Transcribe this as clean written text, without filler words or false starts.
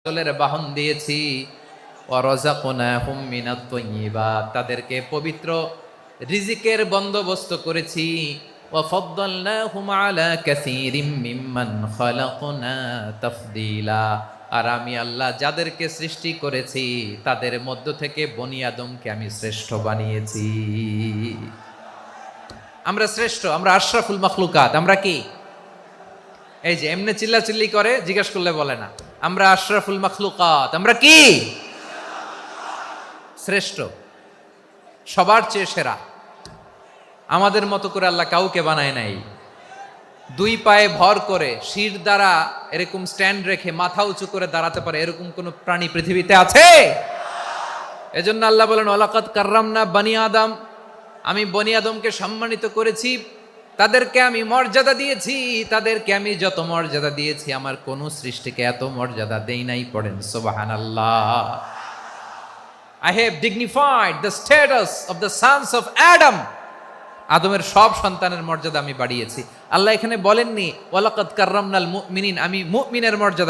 চলের বাহন দিয়েছি, ওয়ারাযাকনাহুম মিনাত তাইয়্যিবাত, তাদেরকে পবিত্র রিজিকের বন্দোবস্ত করেছি। ওয়া ফাদ্দালনাহুম আলা কাসীরিম মিম্মান খালাকনা তাফদীলা, আর আমি আল্লাহ যাদেরকে সৃষ্টি করেছি তাদের মধ্য থেকে বনি আদমকে আমি শ্রেষ্ঠ বানিয়েছি। আমরা শ্রেষ্ঠ, আমরা আশরাফুল মাখলুকাত। আমরা কি এই যে এমনি চিল্লাচিল্লি করে জিজ্ঞেস করলে বলে না, আমরা আশরাফুল মাখলুকাত। আমরা কি শ্রেষ্ঠ, সবার চেয়ে সেরা। আমাদের মতো করে আল্লাহ কাউকে বানায় নাই। দুই পায়ে ভর করে শির দ্বারা এরকম স্ট্যান্ড রেখে মাথা উঁচু করে দাঁড়াতে পারে এরকম কোন প্রাণী পৃথিবীতে আছে? এজন্য আল্লাহ বলেন ওয়ালাকাদ কাররামনা বানি আদম, আমি বনি আদমকে সম্মানিত করেছি, তাদেরকে আমি মর্যাদা দিয়েছি। তাদেরকে আমি যত মর্যাদা দিয়েছি আমার কোন সৃষ্টিকে এত মর্যাদা দেই নাই। পড়েন সুবহানাল্লাহ। I have dignified the status of the sons of Adam. আদমের সব সন্তানের মর্যাদা আমি বাড়িয়েছি। আল্লাহ এখানে বলেননি ওয়ালাকাদ কাররামনাল মুমিনিন, আমি মুমিনের মর্যাদা